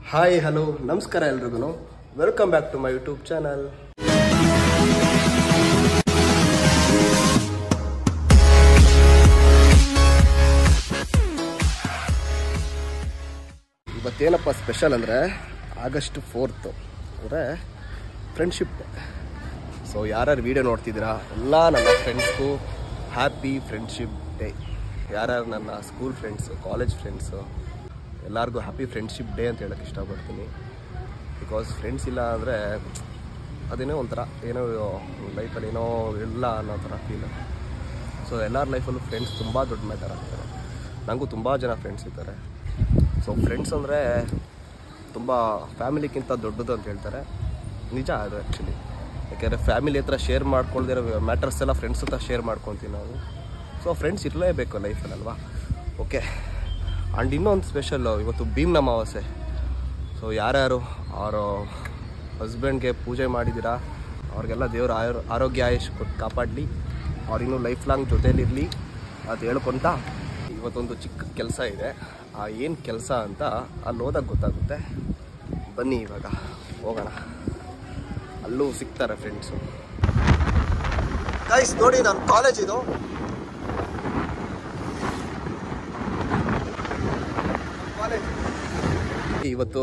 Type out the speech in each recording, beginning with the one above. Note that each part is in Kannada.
ಹಾಯ್ ಹಲೋ ನಮಸ್ಕಾರ ಎಲ್ರಿಗೂ welcome back to my YouTube channel. ಇವತ್ತೇನಪ್ಪ ಸ್ಪೆಷಲ್ ಅಂದರೆ August 4th ಅಂದರೆ ಫ್ರೆಂಡ್ಶಿಪ್ ಡೇ. ಸೊ ಯಾರ್ಯಾರು ವಿಡಿಯೋ ನೋಡ್ತಿದ್ದೀರಾ ಎಲ್ಲ ನನ್ನ ಫ್ರೆಂಡ್ಸ್ಗೂ ಹ್ಯಾಪಿ ಫ್ರೆಂಡ್ಶಿಪ್ ಡೇ. ಯಾರ್ಯಾರು ನನ್ನ ಸ್ಕೂಲ್ ಫ್ರೆಂಡ್ಸು, ಕಾಲೇಜ್ ಫ್ರೆಂಡ್ಸು ಎಲ್ಲರಿಗೂ ಹ್ಯಾಪಿ ಫ್ರೆಂಡ್ಶಿಪ್ ಡೇ ಅಂತ ಹೇಳೋಕ್ಕೆ ಇಷ್ಟಪಡ್ತೀನಿ. ಬಿಕಾಸ್ ಫ್ರೆಂಡ್ಸ್ ಇಲ್ಲ ಅಂದರೆ ಅದೇನೋ ಒಂಥರ ಏನೋ ಲೈಫಲ್ಲಿ ಏನೋ ಇಲ್ಲ ಅನ್ನೋ ಥರ ಫೀಲ್. ಸೊ ಎಲ್ಲರ ಲೈಫಲ್ಲೂ ಫ್ರೆಂಡ್ಸ್ ತುಂಬ ದೊಡ್ಡ ಮ್ಯಾಟರ್ ಆಗ್ತಾರೆ. ನನಗೂ ತುಂಬ ಜನ ಫ್ರೆಂಡ್ಸ್ ಇದ್ದಾರೆ. ಸೊ ಫ್ರೆಂಡ್ಸ್ ಅಂದರೆ ತುಂಬ ಫ್ಯಾಮಿಲಿಗಿಂತ ದೊಡ್ಡದು ಅಂತ ಹೇಳ್ತಾರೆ. ನಿಜ ಅದು ಆ್ಯಕ್ಚುಲಿ. ಯಾಕೆಂದರೆ ಫ್ಯಾಮಿಲಿ ಹತ್ರ ಶೇರ್ ಮಾಡ್ಕೊಳ್ದಿರೋ ಮ್ಯಾಟರ್ಸ್ ಎಲ್ಲ ಫ್ರೆಂಡ್ಸ್ ಹತ್ರ ಶೇರ್ ಮಾಡ್ಕೊತೀವಿ ನಾವು. ಸೊ ಫ್ರೆಂಡ್ಸ್ ಇರಲೇಬೇಕು ಲೈಫಲ್ಲಿ ಅಲ್ವಾ. ಓಕೆ, ಆ್ಯಂಡ್ ಇನ್ನೊಂದು ಸ್ಪೆಷಲ್ಲು, ಇವತ್ತು ಭೀಮ್ನ ಅಮಾವಾಸ್ಯೆ. ಸೊ ಯಾರ್ಯಾರು ಅವರ ಹಸ್ಬೆಂಡ್ಗೆ ಪೂಜೆ ಮಾಡಿದ್ದೀರಾ ಅವ್ರಿಗೆಲ್ಲ ದೇವರು ಆರೋಗ್ಯ ಆಯುಷ್ ಕೊಟ್ಟು ಕಾಪಾಡಲಿ, ಅವ್ರಿನ್ನೂ ಲೈಫ್ ಲಾಂಗ್ ಜೊತೇಲಿರಲಿ ಅದು ಹೇಳ್ಕೊತ ಇವತ್ತೊಂದು ಚಿಕ್ಕ ಕೆಲಸ ಇದೆ. ಆ ಏನು ಕೆಲಸ ಅಂತ ಅಲ್ಲಿ ಹೋದಾಗ ಗೊತ್ತಾಗುತ್ತೆ. ಬನ್ನಿ ಇವಾಗ ಹೋಗೋಣ. ಅಲ್ಲೂ ಸಿಗ್ತಾರೆ ಫ್ರೆಂಡ್ಸು. ಗೈಸ್ ನೋಡಿ, ನನ್ನ ಕಾಲೇಜ್ ಇದು. ಇವತ್ತು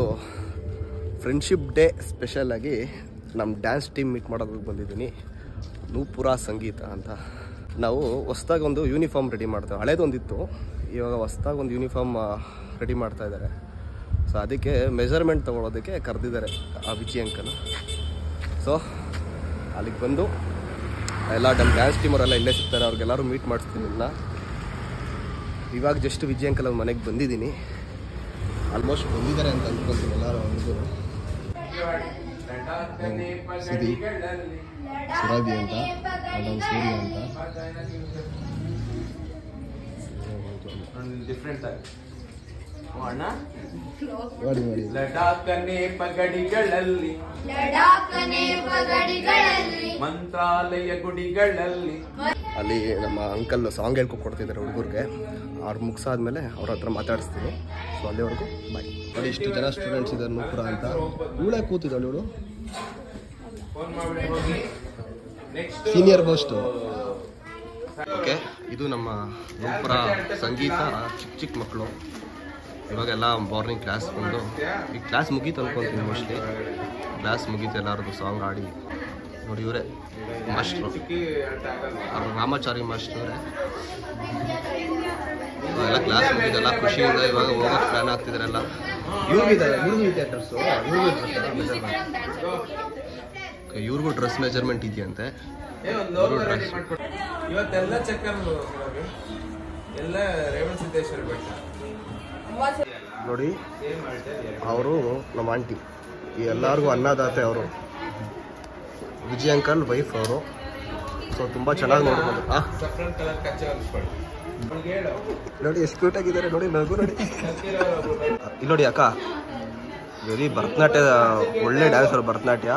ಫ್ರೆಂಡ್ಶಿಪ್ ಡೇ ಸ್ಪೆಷಲಾಗಿ ನಮ್ಮ ಡ್ಯಾನ್ಸ್ ಟೀಮ್ ಮೀಟ್ ಮಾಡೋದಕ್ಕೆ ಬಂದಿದ್ದೀನಿ. ನೂಪುರ ಸಂಗೀತ ಅಂತ. ನಾವು ಹೊಸ್ದಾಗಿ ಒಂದು ಯೂನಿಫಾರ್ಮ್ ರೆಡಿ ಮಾಡ್ತೇವೆ. ಹಳೇದೊಂದಿತ್ತು, ಇವಾಗ ಹೊಸ್ದಾಗಿ ಒಂದು ಯೂನಿಫಾರ್ಮ್ ರೆಡಿ ಮಾಡ್ತಾ ಇದ್ದಾರೆ. ಸೊ ಅದಕ್ಕೆ ಮೆಜರ್ಮೆಂಟ್ ತೊಗೊಳೋದಕ್ಕೆ ಕರೆದಿದ್ದಾರೆ ಆ ವಿಜಯ್ ಅಂಕಲ್. ಸೊ ಅಲ್ಲಿಗೆ ಬಂದು ಎಲ್ಲ ನಮ್ಮ ಡ್ಯಾನ್ಸ್ ಟೀಮವರೆಲ್ಲ ಇಲ್ಲೇ ಸಿಗ್ತಾರೆ. ಅವ್ರಿಗೆಲ್ಲರೂ ಮೀಟ್ ಮಾಡಿಸ್ತೀನಿ. ಇವಾಗ ಜಸ್ಟ್ ವಿಜಯ್ ಅಂಕಲ್ ಅವ್ರ ಮನೆಗೆ ಬಂದಿದ್ದೀನಿ. ಆಲ್ಮೋಸ್ಟ್ ಬಂದಿದ್ದಾರೆ ಅಂತ ಅಂದ್ಕೊಳ್ತೀನಿ ಎಲ್ಲರೂ. ಅವ್ರಿಗೂ ಸಿರಿ ಸುರಭಿ ಅಂತ, ಅದೊಂದು ಸೂರ್ಯ ಅಂತ. ಡಿಫ್ರೆಂಟ್ ಆಗಿ ಮಾಡಿ ಲಡಾಖನೆ ಪಗಡಿಗಳಲ್ಲಿ, ಮಂತ್ರಾಲಯ ಗುಡಿಗಳಲ್ಲಿ. ಅಲ್ಲಿ ನಮ್ಮ ಅಂಕಲ್ ಸಾಂಗ್ ಹೇಳ್ಕೊಡ್ತಿದ್ದಾರೆ ಹುಡುಗರಿಗೆ. ಅವ್ರು ಮುಗಿಸಾದ್ಮೇಲೆ ಅವ್ರ ಹತ್ರ ಮಾತಾಡಿಸ್ತೀನಿ. ಸೊ ಅಲ್ಲಿವರೆಗೂ ಬಾಯ್. ನೋಡಿ ಇಷ್ಟು ಜನ ಸ್ಟೂಡೆಂಟ್ಸ್ ಇದ್ದಾರೆ ನೂಪುರ ಅಂತ. ಇವಳೇ ಕೂತಿದ್ದಾಳೆ ಇವಳು, ಸೀನಿಯರ್ ಮೋಸ್ಟು. ಓಕೆ, ಇದು ನಮ್ಮ ನೂಪುರ ಸಂಗೀತ ಚಿಕ್ಕ ಚಿಕ್ಕ ಮಕ್ಕಳು. ಇವಾಗೆಲ್ಲ ಮಾರ್ನಿಂಗ್ ಕ್ಲಾಸ್ ಬಂದು, ಈ ಕ್ಲಾಸ್ ಮುಗೀತು ಅನ್ಕೊತೀನಿ. ಮೋಸ್ಟ್ಲಿ ಕ್ಲಾಸ್ ಮುಗೀತು, ಎಲ್ಲರದು ಸಾಂಗ್ ಆಡಿ. ನೋಡಿ ಇವರೇ ಮಾಸ್ಟ್ರು, ಅವ್ರು ರಾಮಾಚಾರಿ ಮಾಸ್ಟ್ರವರೇ. ಎಲ್ಲ ಕ್ಲಾಸ್ ಮುಗಿದೆಲ್ಲ ಖುಷಿಯಿಂದ ಇವಾಗ ಹೋಗೋಕ್ಕೆ ಪ್ಲ್ಯಾನ್ ಆಗ್ತಿದ್ದಾರೆಲ್ಲ. ಇವ್ರಿಗೂ ಡ್ರೆಸ್ ಮೆಜರ್ಮೆಂಟ್ ಇದೆಯಂತೆ. ಇವತ್ತೆಲ್ಲ ಚೆಕ್ ಎಲ್ಲ ರೇವಣ ಸಿದ್ದೇಶ್ವರ ಬೆಟ್ಟ ನೋಡಿ. ಅವರು ನಮ್ಮ ಆಂಟಿ, ಎಲ್ಲರಿಗೂ ಅನ್ನದಾತೆ ಅವರು. ವಿಜಯ್ ಅಂಕಲ್ ವೈಫ್ ಅವರು. ಸೊ ತುಂಬ ಚೆನ್ನಾಗಿ ನೋಡ್ಬೋದು. ನೋಡಿ ಎಷ್ಟು ಕ್ಯೂಟ್ ಆಗಿದ್ದಾರೆ ನೋಡಿ, ನಗು ನೋಡಿ. ಇಲ್ಲಿ ನೋಡಿ ಅಕ್ಕ, ವೆರಿ ಭರತನಾಟ್ಯ ಒಳ್ಳೆ ಡ್ಯಾನ್ಸರ್ ಭರತನಾಟ್ಯ.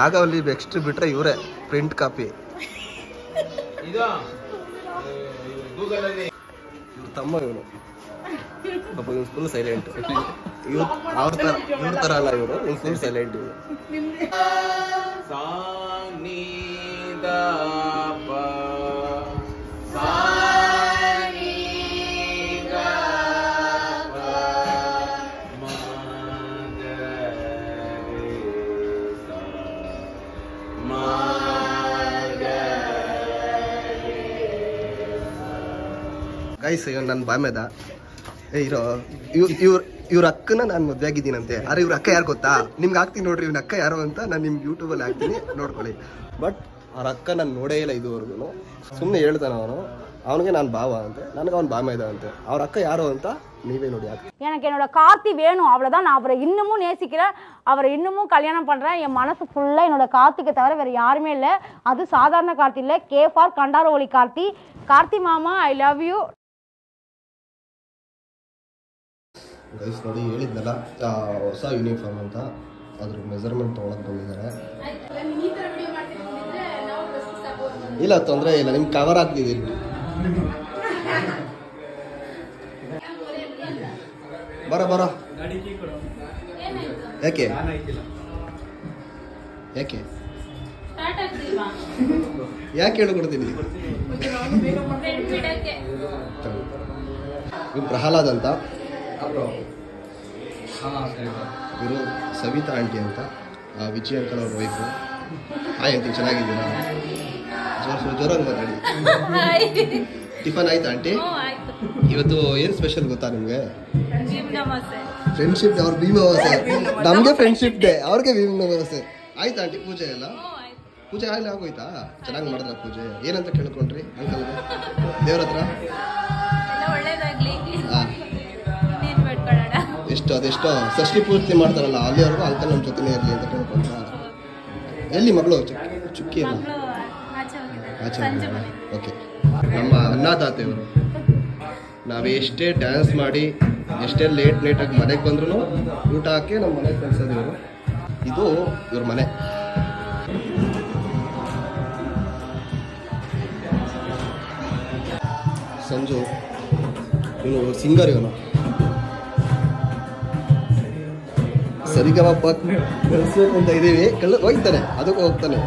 ನಾಗವಲ್ಲಿ ನೆಕ್ಸ್ಟ್ ಬಿಟ್ರೆ ಇವರೇ ಪ್ರಿಂಟ್ ಕಾಪಿ. ಇವ್ರ ತಮ್ಮ ಇವನು ಪಾಪ. ಇವ್ನು ಫುಲ್ ಸೈಲೆಂಟ್. ಇವ್ರ ಥರ ಅಲ್ಲ ಇವರು, ಇವ್ನು ಫುಲ್ ಸೈಲೆಂಟ್. ಇವರು ಗೈಸ್, ನನ್ನ ಬಾಮೆದ ಇವ್ರ ಅಕ್ಕನ ನಾನು ಮದುವೆ ಆಗಿದ್ದೀನಂತೆ. ಅರೆ ಇವ್ರ ಅಕ್ಕ ಯಾರು ಗೊತ್ತಾ ನಿಮ್ಗೆ? ಹಾಕ್ತೀನಿ ನೋಡ್ರಿ ಇವ್ನ ಅಕ್ಕ ಯಾರು ಅಂತ. ನಾನು ನಿಮ್ಗೆ ಯೂಟ್ಯೂಬಲ್ಲಿ ಹಾಕ್ತೀನಿ, ನೋಡ್ಕೊಳ್ಳಿ. ಬಟ್ ಅವ್ರ ಅಕ್ಕ ನಾನು ನೋಡೇ ಇಲ್ಲ ಇದುವರೆಗೂ. ಸುಮ್ಮನೆ ಹೇಳ್ತಾನೆ ಅವನು, அவனுக்கு நான் பாவா வந்து ನನಗೆ அவன் பாமை தான் வந்து அவர் அக்கா யாரோ ಅಂತ நீவே ನೋಡಿ. எனக்கு என்னோட கார்த்தி வேணும், அவ்வளவுதான். நான் அவரை இன்னமும் நேசிக்கிறேன், அவரை இன்னமும் கல்யாணம் பண்றேன். என் மனசு ஃபுல்லா என்னோட கார்த்திகை தவிர வேற யாருமே இல்லை. அது சாதாரண கார்த்தி இல்லை, கேஃபார் கண்டாரவழி கார்த்தி. கார்த்தி மாமா, ஐ லவ் யூ. ಗೈಸ್ ನೋಡಿ, ಹೇಳಿದ್ನಲ್ಲ ಹೊಸ ಯೂನಿಫಾರ್ಮ್ ಅಂತ, ಅದ್ರ ಮೆಜರ್ಮೆಂಟ್ ತೊಗೊಳಕ್ಕೆ ಬಂದಿದ್ದಾರೆ. ಇಲ್ಲ ತೊಂದರೆ ಇಲ್ಲ, ನಿಮ್ಗೆ ಕವರ್ ಆಗ್ತಿದ್ದೀರಿ. ಬರ ಬರ. ಯಾಕೆ ಯಾಕೆ ಯಾಕೆ ಹೇಳು ಕೊಡ್ತೀನಿ. ಇವ್ರು ಪ್ರಹ್ಲಾದ್ ಅಂತ, ಇವರು ಸವಿತಾ ಆಂಟಿ ಅಂತ, ವಿಜಯ್ ಅಂಕಲ್ ಅವ್ರ ವೈಫು. ಹಾಯ್ ಆಂಟಿ, ಚೆನ್ನಾಗಿದ್ದೀರಾ? ಜೋರಾಗಿ ಮಾತಾಡಿ. ಟಿಫನ್ ಆಯ್ತಾ ಆಂಟಿ? ಇವತ್ತು ಏನು ಸ್ಪೆಷಲ್ ಗೊತ್ತಾ ನಿಮಗೆ? ಫ್ರೆಂಡ್ಶಿಪ್. ಅವ್ರ ಭೀಮಾವಾಸೆ, ನಮಗೆ ಫ್ರೆಂಡ್ಶಿಪ್ ಡೇ, ಅವ್ರಿಗೆ ಭೀಮಾವಾಸೆ. ಆಯ್ತಾ ಆಂಟಿ ಪೂಜೆ ಎಲ್ಲ? ಪೂಜೆ ಆಗಲಿ ಆಗೋಯ್ತಾ? ಚೆನ್ನಾಗಿ ಮಾಡಿದ್ರ ಪೂಜೆ? ಏನಂತ ಕೇಳ್ಕೊಂಡ್ರಿ ಅಂಕಲ್ಗೆ ದೇವ್ರ ಹತ್ರ? ಎಷ್ಟು ಅದೆಷ್ಟೋ ಷಷ್ಠಿ ಪೂರ್ತಿ ಮಾಡ್ತಾರಲ್ಲ ಅಲ್ಲಿವರೆಗೂ ಅಂಕಲ್ ನಮ್ಮ ಜೊತೆನೇ ಇರಲಿ ಅಂತ ಕೇಳ್ಕೊಂಡ್ರ? ಎಲ್ಲಿ ಮಗಳು? ಚುಕ್ಕಿ ಅಲ್ಲ, ಆಚೆ. ಓಕೆ. ನಮ್ಮ ಅನ್ನದಾತೆಯವರು. ನಾವು ಎಷ್ಟೇ ಡ್ಯಾನ್ಸ್ ಮಾಡಿ ಎಷ್ಟೇ ಲೇಟಾಗಿ ಮನೆಗೆ ಬಂದ್ರೂ ಊಟ ಹಾಕಿ ನಮ್ಮ ಮನೆಗೆ ಕಳ್ಸೋದು ಇವರು. ಇದು ಇವ್ರ ಮನೆ. ಸಂಜು ಇವನು ಸಿಂಗರ್, ಇವನು ಸರಿಗಮಪ್ಪ ಕಳಿಸ್ಬೇಕು ಅಂತ ಇದ್ದೀವಿ. ಹೋಗ್ತಾನೆ, ಅದಕ್ಕೂ ಹೋಗ್ತಾನೆ.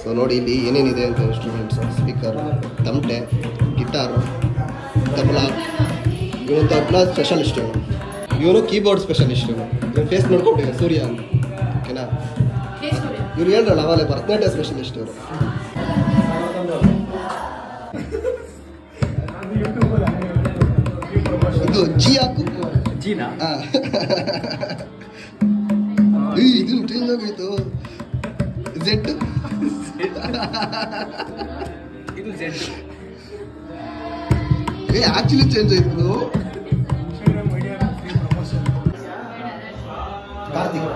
ಸೊ ನೋಡಿ ಇಲ್ಲಿ ಏನೇನಿದೆ ಅಂತ ಇನ್ಸ್ಟ್ರೂಮೆಂಟ್ಸು: ಸ್ಪೀಕರ್, ತಮಟೆ, ಗಿಟಾರು, ತಬಲಾ. ಇವನು ತಬಲಾ ಸ್ಪೆಷಲಿಸ್ಟ್, ಇವನು ಕೀಬೋರ್ಡ್ ಸ್ಪೆಷಲಿಸ್ಟ್. ಇವನು ಫೇಸ್ ನೋಡ್ಕೊಟ್ಟಿದ್ದಾರೆ ಸೂರ್ಯ ಅಂತ, ಓಕೆನಾ? ಇವ್ರು ಹೇಳ್ರಲ್ಲ ಅವಲೇ ಭರತನಾಟ್ಯ ಸ್ಪೆಷಲಿಸ್ಟ್ ಇವರು. ಇದು ಜಿ ಹಾಕು. ಇದು ಟ್ರೈನ್ ಆಗೋಯ್ತು. ಜೆಡ್, ಆಕ್ಚುಲಿ ಚೇಂಜ್ ಆಯ್ತು. ಕಾರ್ತಿಕ್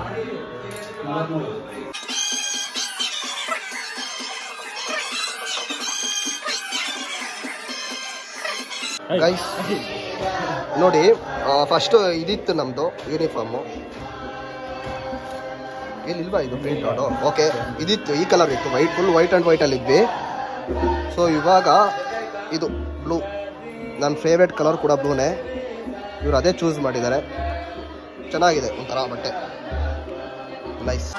ಗೈಸ್ ನೋಡಿ, ಫಸ್ಟು ಇದಿತ್ತು ನಮ್ಮದು ಯೂನಿಫಾರ್ಮು. ಏನಿಲ್ವಾ ಇದು ಪ್ರಿಂಟ್ ಔಟು? ಓಕೆ, ಇದಿತ್ತು, ಈ ಕಲರ್ ಇತ್ತು, ವೈಟ್, ಫುಲ್ ವೈಟ್ ಆ್ಯಂಡ್ ವೈಟಲ್ಲಿದ್ವಿ. ಸೊ ಇವಾಗ ಇದು ಬ್ಲೂ, ನನ್ನ ಫೇವ್ರೇಟ್ ಕಲರ್ ಕೂಡ ಬ್ಲೂನೇ. ಇವರು ಅದೇ ಚೂಸ್ ಮಾಡಿದ್ದಾರೆ. ಚೆನ್ನಾಗಿದೆ ಒಂಥರ ಬಟ್ಟೆ, ನೈಸ್.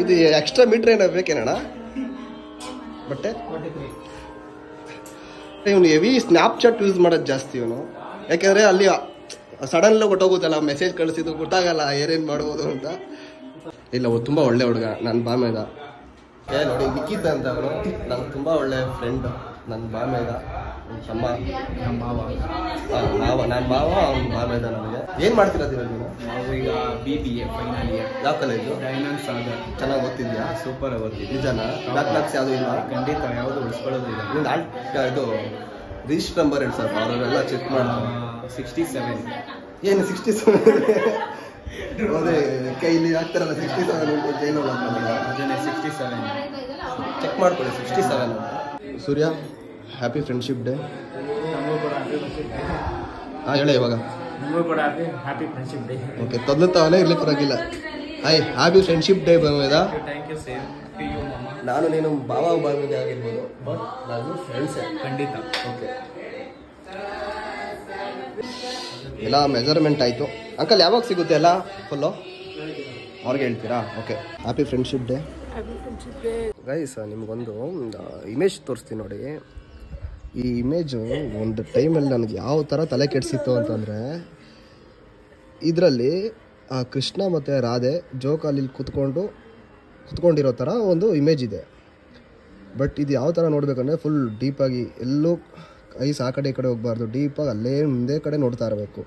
ಇದು ಎಕ್ಸ್ಟ್ರಾ ಮೀಟ್ರ್ ಏನೋ ಬೇಕೇನಣ್ಣ ಬಟ್ಟೆ? ಇವನು ಹೆವಿ ಸ್ನ್ಯಾಪ್ಚಾಟ್ ಯೂಸ್ ಮಾಡೋದು ಜಾಸ್ತಿ ಇವನು. ಯಾಕೆಂದರೆ ಅಲ್ಲಿ ಸಡನ್ಲಿ ಹೊಟ್ಟೋಗುತ್ತಲ್ಲ, ಮೆಸೇಜ್ ಕಳಿಸಿದ್ದು ಗೊತ್ತಾಗಲ್ಲ ಏನೇನು ಮಾಡ್ಬೋದು ಅಂತ. ಇಲ್ಲ, ತುಂಬ ಒಳ್ಳೆ ಹುಡುಗ, ನನ್ನ ಬಾಮೇದ. ನೋಡಿ ವಿಕ್ಕಿದ್ದ ಅಂತ ಅವನು ನಂಗೆ ತುಂಬ ಒಳ್ಳೆ ಫ್ರೆಂಡ್, ನನ್ನ ಬಾಮೇದ, ನನ್ನ ತಮ್ಮ, ನಮ್ಮ ಮಾವ. ನನ್ನ ಮಾವ ಅವ್ನ ಬಾಮೇದ. ನನಗೆ ಏನು ಮಾಡ್ತಿರೋದು ಇವಾಗ ನೀನು? ನಾವು ಈಗ BBA ಫೈನಲ್ ಇಯರ್. ಯಾವ ಕಾಲೇಜು? ಡೈನಾನ್ಸ್ ಸಾಗರ್. ಚೆನ್ನಾಗಿ ಓದ್ತಿದ್ಯಾ? ಸೂಪರ್ ಓದ್ತಿದ್ದೆ. ನಿಜನಾ? ಬ್ಯಾಕ್ಲಾಗ್ಸ್ ಯಾವುದು ಇಲ್ಲ? ಖಂಡಿತ ಯಾವುದು ಉಳಿಸ್ಕೊಳ್ಳೋದಿಲ್ಲ. ನಿಮ್ದು ಇದು ರಿಜಿಸ್ಟರ್ ನಂಬರ್ ಹೇಳಿ ಸರ್, ಅವರೆಲ್ಲ ಚೆಕ್ ಮಾಡ್ತಾರೆ. 67. ಏನು 67? ಅದೇ ಕೈಲಿ ಆಗ್ತಾರಲ್ಲ 67 ಅಂತ ಜೈಲು ಅದನ್ನೇ 67 ಚೆಕ್ ಮಾಡ್ಕೊಳ್ಳಿ. 67 ಅಂತ. ಸೂರ್ಯ, ಹ್ಯಾಪಿ ಫ್ರೆಂಡ್ಶಿಪ್ ಡೇ. ನಮಗೂ ಕೂಡ ಹ್ಯಾಪಿ ಫ್ರೆಂಡ್ಶಿಪ್ ಡೇ. ಹಾಂ ಹೇಳಿ ಇವಾಗ. ನಿಮಗೂ ಕೂಡ ಹ್ಯಾಪಿ ಫ್ರೆಂಡ್ಶಿಪ್ ಡೇ. ಓಕೆ, ತೊದಲುತ್ತಾವಲ್ಲೇ ಇರ್ಲಿ ಪರವಾಗಿಲ್ಲ. ಹ್ಯಾಪಿ ಫ್ರೆಂಡ್ಶಿಪ್ ಡೇ ಬಂದ. Thank you same to you ಮಮ್ಮ. ನಾನು ನೀನು ಭಾವ ಬಾವಿದೆ ಆಗಿರ್ಬೋದು, ಬಟ್ ನಾನು ಫ್ರೆಂಡ್ಸೇ. ಖಂಡಿತ. ಓಕೆ, ಎಲ್ಲ ಮೆಜರ್ಮೆಂಟ್ ಆಯಿತು. ಅಂಕಲ್ ಯಾವಾಗ ಸಿಗುತ್ತೆ ಎಲ್ಲ ಫುಲ್ಲು? ಅವ್ರಿಗೆ ಹೇಳ್ತೀರಾ? Okay, happy friendship day. Guys, ನಿಮಗೊಂದು ಇಮೇಜ್ ತೋರಿಸ್ತೀನಿ ನೋಡಿ. ಈ ಇಮೇಜು ಒಂದು ಟೈಮಲ್ಲಿ ನನಗೆ ಯಾವ ಥರ ತಲೆ ಕೆಡಿಸಿತ್ತು ಅಂತಂದರೆ, ಇದರಲ್ಲಿ ಕೃಷ್ಣ ಮತ್ತು ರಾಧೆ ಜೋಕಾಲಿಲಿ ಕುತ್ಕೊಂಡಿರೋ ಥರ ಒಂದು ಇಮೇಜ್ ಇದೆ. ಬಟ್ ಇದು ಯಾವ ಥರ ನೋಡಬೇಕಂದ್ರೆ ಫುಲ್ ಡೀಪಾಗಿ, ಎಲ್ಲೂ ಐಸ್ ಆ ಕಡೆ ಈ ಕಡೆ ಹೋಗಬಾರ್ದು, ಡೀಪಾಗಿ ಅಲ್ಲೇ ಮುಂದೆ ಕಡೆ ನೋಡ್ತಾ ಇರಬೇಕು.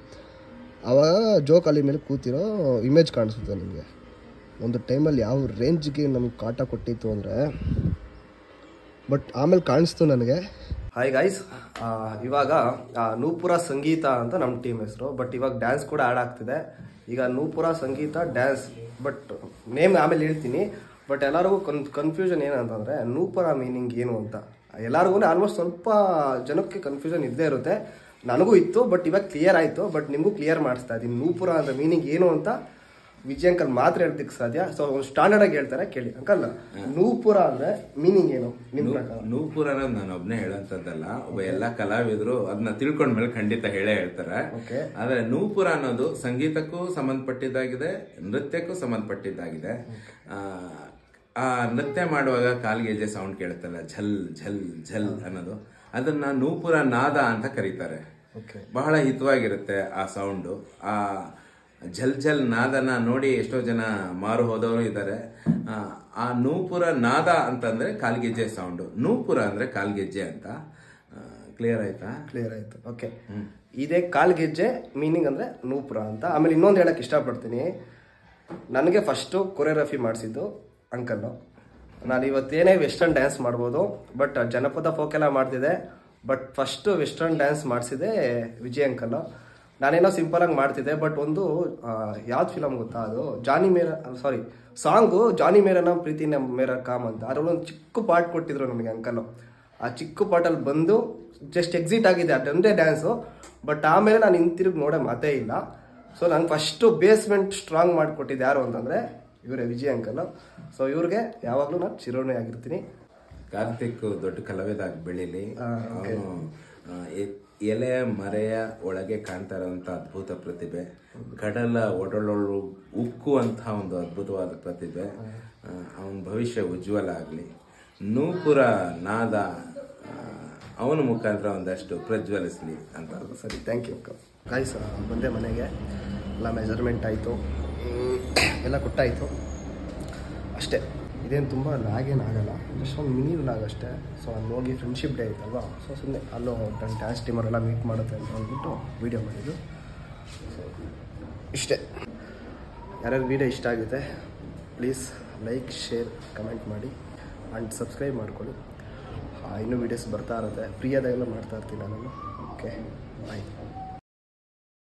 ಆವಾಗ ಜೋಕಾಲಿ ಮೇಲೆ ಕೂತಿರೋ ಇಮೇಜ್ ಕಾಣಿಸುತ್ತೆ ನಿಮಗೆ. ಒಂದು ಟೈಮಲ್ಲಿ ಯಾವ ರೇಂಜ್ಗೆ ನಮ್ಗೆ ಕಾಟ ಕೊಟ್ಟಿತ್ತು ಅಂದರೆ, ಬಟ್ ಆಮೇಲೆ ಕಾಣಿಸ್ತು ನನಗೆ. ಹಾಯ್ ಗೈಸ್, ಇವಾಗ ನೂಪುರ ಸಂಗೀತ ಅಂತ ನಮ್ಮ ಟೀಮ್ ಹೆಸರು. ಬಟ್ ಇವಾಗ ಡ್ಯಾನ್ಸ್ ಕೂಡ ಆ್ಯಡ್ ಆಗ್ತಿದೆ. ಈಗ ನೂಪುರ ಸಂಗೀತ ಡ್ಯಾನ್ಸ್, ಬಟ್ ನೇಮ್ ಆಮೇಲೆ ಹೇಳ್ತೀನಿ. ಬಟ್ ಎಲ್ಲರಿಗೂ ಕನ್ಫ್ಯೂಷನ್ ಏನಂತಂದರೆ, ನೂಪುರ ಮೀನಿಂಗ್ ಏನು ಅಂತ ಎಲ್ಲರಿಗೂ ಆಲ್ಮೋಸ್ಟ್ ಸ್ವಲ್ಪ ಜನಕ್ಕೆ ಕನ್ಫ್ಯೂಷನ್ ಇದ್ದೇ ಇರುತ್ತೆ. ನನಗೂ ಇತ್ತು, ಬಟ್ ಇವಾಗ ಕ್ಲಿಯರ್ ಆಯಿತು. ಬಟ್ ನಿಮಗೂ ಕ್ಲಿಯರ್ ಮಾಡಿಸ್ತಾ ಇದ್ದೀನಿ. ನೂಪುರ ಅಂದ್ರೆ ಮೀನಿಂಗ್ ಏನು ಅಂತ ವಿಜಯ್ ಅಂಕಲ್ ಮಾತ್ರ ಹೇಳ್ದಕ್ಕೆ ಸಾಧ್ಯ. ಸೊ ಒಂದು ಸ್ಟ್ಯಾಂಡರ್ಡ್ ಆಗಿ ಹೇಳ್ತಾರೆ, ಕೇಳಿ ಅಂಕಲ್. ನೂಪುರ ಅಂದ್ರೆ ಮೀನಿಂಗ್ ಏನು ನಿಮ್ ಪ್ರಕಾರ? ನೂಪುರ ಅನ್ನೋದು ನಾನು ಒಬ್ನೇ ಹೇಳೋಂಥದ್ದಲ್ಲ, ಒಬ್ಬ ಎಲ್ಲಾ ಕಲಾವಿದರು ಅದನ್ನ ತಿಳ್ಕೊಂಡ್ಮೇಲೆ ಖಂಡಿತ ಹೇಳೇ ಹೇಳ್ತಾರೆ. ಆದ್ರೆ ನೂಪುರ ಅನ್ನೋದು ಸಂಗೀತಕ್ಕೂ ಸಂಬಂಧಪಟ್ಟಿದ್ದಾಗಿದೆ, ನೃತ್ಯಕ್ಕೂ ಸಂಬಂಧಪಟ್ಟಿದ್ದಾಗಿದೆ. ಆ ನೃತ್ಯ ಮಾಡುವಾಗ ಕಾಲ್ಗೆಜ್ಜೆ ಸೌಂಡ್ ಕೇಳುತ್ತಲ್ಲ, ಝಲ್ ಝಲ್ ಝಲ್ ಅನ್ನೋದು, ಅದನ್ನ ನೂಪುರ ನಾದ ಅಂತ ಕರೀತಾರೆ. ಬಹಳ ಹಿತವಾಗಿರುತ್ತೆ ಆ ಸೌಂಡು. ಆ ಝಲ್ ಝಲ್ ನಾದನ ನೋಡಿ ಎಷ್ಟೋ ಜನ ಮಾರು ಹೋದವರು ಇದ್ದಾರೆ. ಆ ನೂಪುರ ನಾದ ಅಂತಂದ್ರೆ ಕಾಲ್ಗೆಜ್ಜೆ ಸೌಂಡು, ನೂಪುರ ಅಂದ್ರೆ ಕಾಲ್ಗೆಜ್ಜೆ ಅಂತ. ಕ್ಲಿಯರ್ ಆಯ್ತಾ? ಕ್ಲಿಯರ್ ಆಯ್ತು. ಓಕೆ, ಇದೇ ಕಾಲ್ಗೆಜ್ಜೆ ಮೀನಿಂಗ್ ಅಂದ್ರೆ ನೂಪುರ ಅಂತ. ಆಮೇಲೆ ಇನ್ನೊಂದು ಹೇಳಕ್ ಇಷ್ಟಪಡ್ತೀನಿ, ನನಗೆ ಫಸ್ಟು ಕೊರಿಯೋಗ್ರಫಿ ಮಾಡಿಸಿದ್ದು ಅಂಕಲ್ಲು. ನಾನು ಇವತ್ತೇನೇ ವೆಸ್ಟರ್ನ್ ಡ್ಯಾನ್ಸ್ ಮಾಡ್ಬೋದು, ಬಟ್ ಜನಪದ ಫೋಕ್ ಎಲ್ಲ ಮಾಡ್ತಿದ್ದೆ. ಬಟ್ ಫಸ್ಟು ವೆಸ್ಟರ್ನ್ ಡ್ಯಾನ್ಸ್ ಮಾಡಿಸಿದೆ ವಿಜಯ್ ಅಂಕಲ್ಲು. ನಾನೇನೋ ಸಿಂಪಲ್ ಆಗಿ ಮಾಡ್ತಿದ್ದೆ. ಬಟ್ ಒಂದು ಯಾವ್ದು ಫಿಲಮ್ ಗೊತ್ತಾ, ಅದು ಸಾಂಗು ಜಾನಿ ಮೇರನ ಪ್ರೀತಿ ಮೇರ ಕಾಮ್ ಅಂತ. ಅದ್ರಲ್ಲಿ ಒಂದು ಚಿಕ್ಕ ಪಾರ್ಟ್ ಕೊಟ್ಟಿದ್ರು ನಮಗೆ ಅಂಕಲ್ಲು. ಆ ಚಿಕ್ಕ ಪಾರ್ಟಲ್ಲಿ ಬಂದು ಜಸ್ಟ್ ಎಕ್ಸಿಟ್ ಆಗಿದೆ, ಅದೊಂದೇ ಡ್ಯಾನ್ಸು. ಬಟ್ ಆಮೇಲೆ ನಾನು ಹಿಂತಿರುಗಿ ನೋಡೋ ಮಾತೇ ಇಲ್ಲ. ಸೊ ನಂಗೆ ಫಸ್ಟು ಬೇಸ್ಮೆಂಟ್ ಸ್ಟ್ರಾಂಗ್ ಮಾಡಿಕೊಟ್ಟಿದ್ದು ಯಾರು ಅಂತಂದರೆ ಇವರೇ, ವಿಜಯ್ ಅಂಕಲ್. ಸೊ ಇವ್ರಿಗೆ ಯಾವಾಗಲೂ ನಾನು ಚಿರೋಣಿ ಆಗಿರ್ತೀನಿ. ಕಾರ್ತಿಕ್ ದೊಡ್ಡ ಕಲಾವಿದಾಗ ಬೆಳೀಲಿ. ಎಲೆ ಮರೆಯ ಒಳಗೆ ಕಾಣ್ತಾ ಇರೋಂಥ ಅದ್ಭುತ ಪ್ರತಿಭೆ, ಕಡಲ ಒಡಲೊಳು ಉಕ್ಕುವಂತಹ ಒಂದು ಅದ್ಭುತವಾದ ಪ್ರತಿಭೆ. ಅವನ ಭವಿಷ್ಯ ಉಜ್ವಲ ಆಗಲಿ. ನೂಪುರ ನಾದ ಅವನ ಮುಖಾಂತರ ಒಂದಷ್ಟು ಪ್ರಜ್ವಲಿಸಲಿ ಅಂತ. ಸರಿ, ಥ್ಯಾಂಕ್ ಯು ಗಾಯ್ಸ್. ಬಂದೆ ಮನೆಗೆ, ಎಲ್ಲ ಮೆಜರ್ಮೆಂಟ್ ಆಯಿತು, ಎಲ್ಲ ಕೊಟ್ಟಾಯಿತು ಅಷ್ಟೇ. ಇದೇನು ತುಂಬ ಲಾಗೇನಾಗಲ್ಲ, ಜಸ್ಟ್ ಒಂದು ಮಿನಿ ಲಾಗ್ ಅಷ್ಟೇ. ಸೊ ಅಲ್ಲಿ ಹೋಗಿ ಫ್ರೆಂಡ್ಶಿಪ್ ಡೇ ಆಯ್ತಲ್ವಾ, ಸೊ ಸುಮ್ಮನೆ ಅಲ್ಲೋ ಡ್ಯಾನ್ಸ್ ಟೀಮರೆಲ್ಲ ಮೀಟ್ ಮಾಡುತ್ತೆ ಅಂತ ಅಂದ್ಬಿಟ್ಟು ವೀಡಿಯೋ ಮಾಡಿದ್ದು. ಸೊ ಇಷ್ಟೇ. ಯಾರ್ಯಾರು ವೀಡಿಯೋ ಇಷ್ಟ ಆಗುತ್ತೆ ಪ್ಲೀಸ್ ಲೈಕ್, ಶೇರ್, ಕಮೆಂಟ್ ಮಾಡಿ ಆ್ಯಂಡ್ ಸಬ್ಸ್ಕ್ರೈಬ್ ಮಾಡ್ಕೊಳ್ಳಿ. ಇನ್ನೂ ವೀಡಿಯೋಸ್ ಬರ್ತಾ ಇರುತ್ತೆ, ಫ್ರೀ ಆದಾಗೆಲ್ಲ ಮಾಡ್ತಾ ಇರ್ತೀನಿ ನಾನು. ಓಕೆ, ಬಾಯ್.